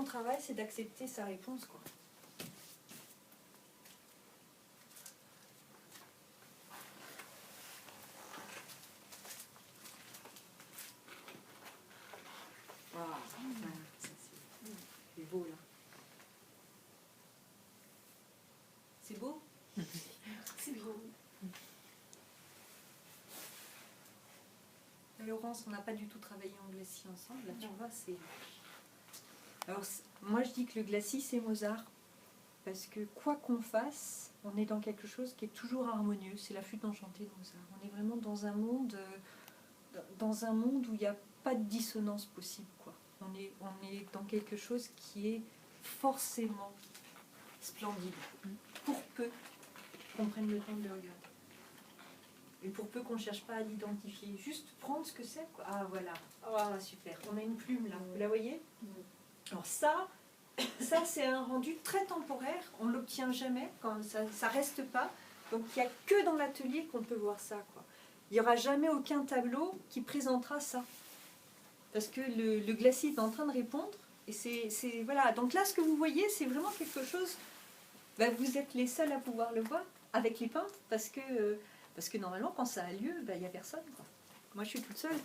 travail, c'est d'accepter sa réponse, quoi. Wow. C'est beau, là. C'est beau? C'est beau. Laurence, on n'a pas du tout travaillé en glacis ensemble, là, tu vois, c'est... Alors, moi, je dis que le glacis, c'est Mozart, parce que quoi qu'on fasse, on est dans quelque chose qui est toujours harmonieux. C'est la flûte enchantée de Mozart. On est vraiment dans un monde où il n'y a pas de dissonance possible, quoi. On est dans quelque chose qui est forcément splendide, pour peu qu'on prenne le temps de le regarder. Et pour peu qu'on ne cherche pas à l'identifier, juste prendre ce que c'est, quoi. Ah voilà, oh, super, on a une plume là, vous la voyez? Alors ça c'est un rendu très temporaire, on ne l'obtient jamais, quand ça ne reste pas, donc il n'y a que dans l'atelier qu'on peut voir ça, quoi. Il n'y aura jamais aucun tableau qui présentera ça, parce que le glacis est en train de répondre, et c'est voilà, donc là ce que vous voyez c'est vraiment quelque chose, ben, vous êtes les seuls à pouvoir le voir avec les peintres, parce que normalement, quand ça a lieu, il n'y a personne, quoi. Moi, je suis toute seule.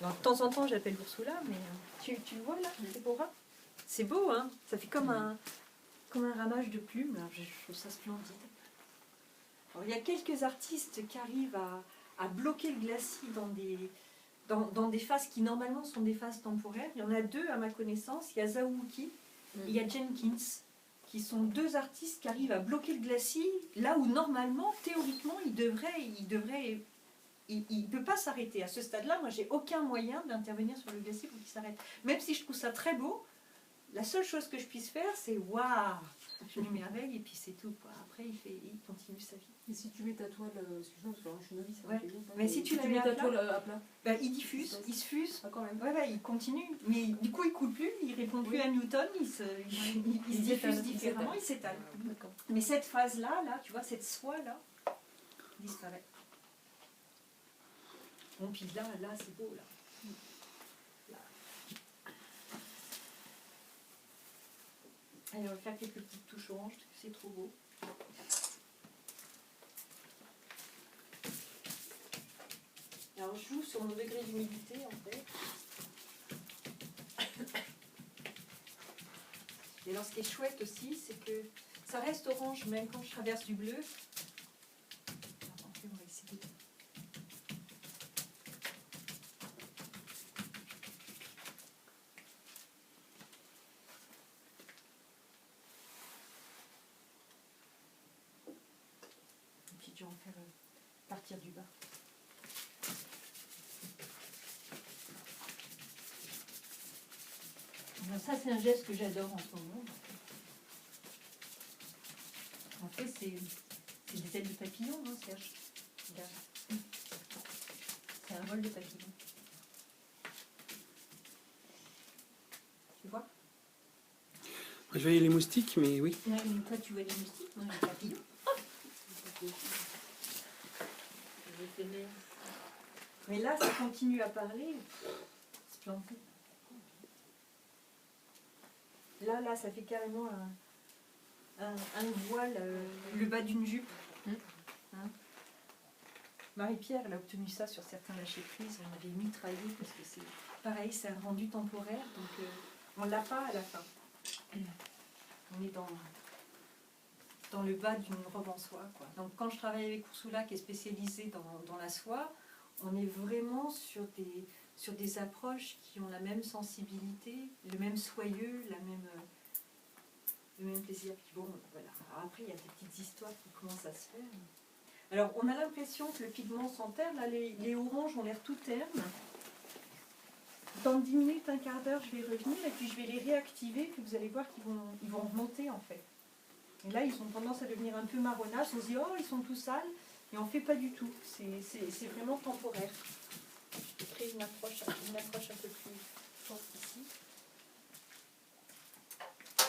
Alors, de temps en temps, j'appelle Ursula, mais tu le vois, là, c'est beau, hein? C'est beau, hein? Ça fait comme un ramage de plumes, là. Je trouve ça splendide. Alors, il y a quelques artistes qui arrivent à bloquer le glacis dans des phases qui, normalement, sont des phases temporaires. Il y en a deux, à ma connaissance. Il y a Zawuki et il y a Jenkins, qui sont deux artistes qui arrivent à bloquer le glacis, là où normalement, théoriquement, il ne peut pas s'arrêter. À ce stade-là, moi, j'ai aucun moyen d'intervenir sur le glacis pour qu'il s'arrête. Même si je trouve ça très beau, la seule chose que je puisse faire, c'est waouh, je m'émerveille et puis c'est tout, quoi. Après, il continue sa vie. Et si tu mets ta toile, excuse-moi, parce que je suis novice, ouais. Mais si tu mets ta toile à plat, il diffuse, il se fuse, quand même. Ouais, il continue. Mais du coup, il ne coule plus, il ne répond plus à Newton, il se diffuse différemment, il s'étale. Mais cette phase-là, là, tu vois, cette soie-là, disparaît. Bon, puis là c'est beau, là. Allez, on va faire quelques petites touches oranges, parce que c'est trop beau. Alors, je joue sur mon degré d'humidité, en fait. Et alors, ce qui est chouette aussi, c'est que ça reste orange, même quand je traverse du bleu. Attends, on va essayer. Et puis, je vais en faire partir du bas. Alors ça, c'est un geste que j'adore en ce moment. En fait, c'est des ailes de papillon, hein, Serge. Regarde. C'est un vol de papillon. Tu vois? Je voyais les moustiques, mais oui. Ouais, mais toi, tu vois les moustiques, moi, les papillons. Mais là, ça continue à parler. Splendide. Là, ça fait carrément un voile, le bas d'une jupe. Hein? Marie-Pierre, elle a obtenu ça sur certains lâcher-prises. On avait mitraillé parce que c'est pareil, c'est un rendu temporaire. Donc, on ne l'a pas à la fin. On est dans le bas d'une robe en soie, quoi. Donc, quand je travaille avec Ursula, qui est spécialisée dans la soie, on est vraiment sur des approches qui ont la même sensibilité, le même soyeux, le même plaisir. Puis bon, voilà. Alors après, il y a des petites histoires qui commencent à se faire. Alors, on a l'impression que le pigment s'enterre. Là, les oranges ont l'air tout ternes. Dans 10 minutes, un quart d'heure, je vais revenir et puis je vais les réactiver. Puis vous allez voir qu'ils vont remonter, en fait. Et là, ils ont tendance à devenir un peu marronnages. On se dit, oh, ils sont tout sales. Et on ne fait pas du tout. C'est vraiment temporaire. Je vais créer une approche un peu plus forte ici.